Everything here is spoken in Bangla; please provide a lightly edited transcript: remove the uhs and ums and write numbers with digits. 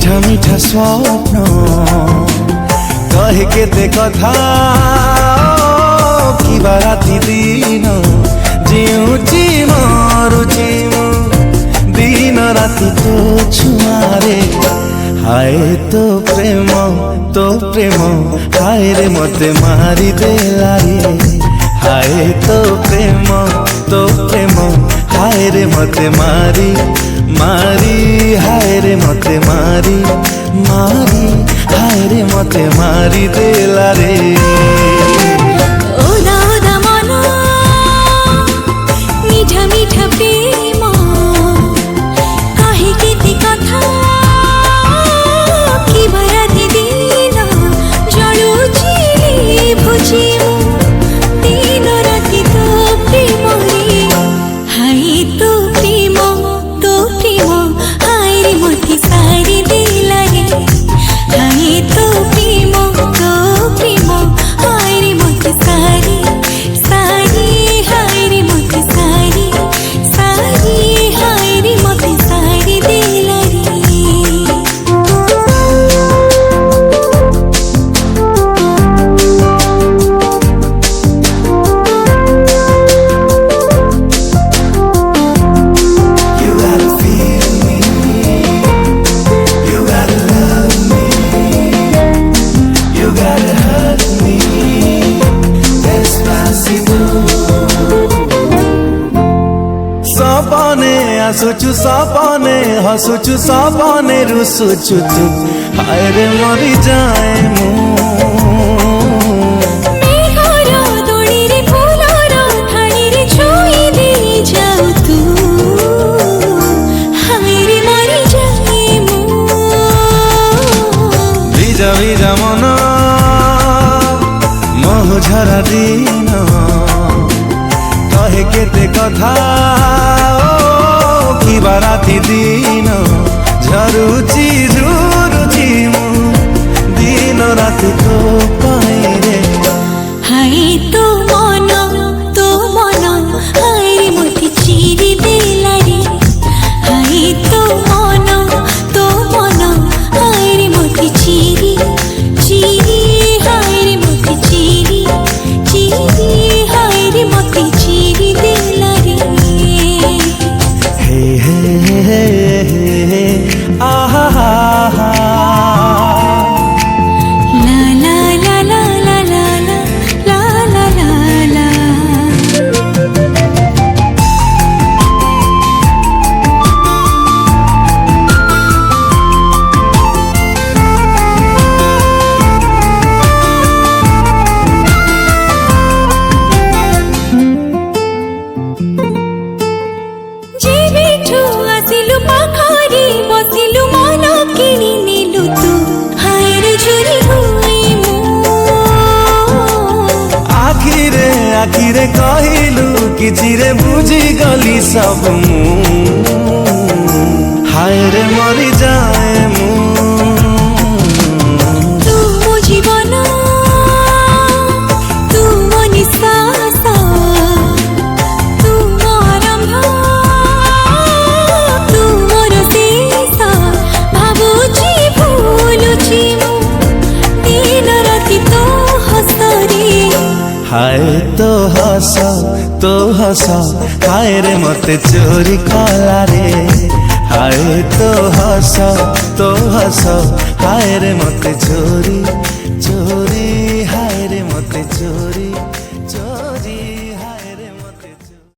মিঠা মিঠা স্বপ্ন কহে কেতে কথা কিবা রাতি দিন জিউছি মরুছি মু দিন রাতি তো ছুঁয়ারে হায় তো প্রেম হায় রে মতে মারি দেলারে হায় তো প্রেম হায় রে মতে মারি হায় রে মতে মারি হায় রে মতে মারি দেলারে মিঠা মিঠা প্রেম কাহে কেতে কথা কিবা রাতি দিন জড়ুছি ভুজি দিন রাতি তো প্রেম রে হাই তো প্রেম হায় রে মতে সারি দিলা রে হাই তো প্রেম হায় রে মতে সারি হায় রে মতে সারি হায় রে মতে সারি দিলা রে सपने आसुचु सपने हसुचु सपने रुसुचु तू हाय रे मरी जाए मु ভিজা ভিজা মন মহুঝরা দিন কহে কেতে কথা কিবা রাতি দিন ঝরুছি মু দিন রাতি তো পাইরে হাই তো মন হায় রে মতে চিরি দেলা রে হাই তো মন হায় রে মতে চিরি হায় রে মতে চিরি হায় রে মতে চিরি দেলা রে হে হে হে হে আহা লা লা লা লা লা লা লা লা লা লা যে বিঠু আসিলু পাখরে বসিলু মন কিনি নিলু তু হায় রে ঝুরি হুই মু আখিরে কহিলু কিছিরে বুঝি গলি সব মু হায় রে মরি যায় মু তু মো জীবন তু মো নিঃশ্বাস তু মো আরম্ভ তু মোর শেষ ভাবুছি ভুলুছি মু দিন রাতি তো হসরে হায় তো হস হায় রে মতে চোরি কলা রে হায় তো হস হায় রে মতে চোরি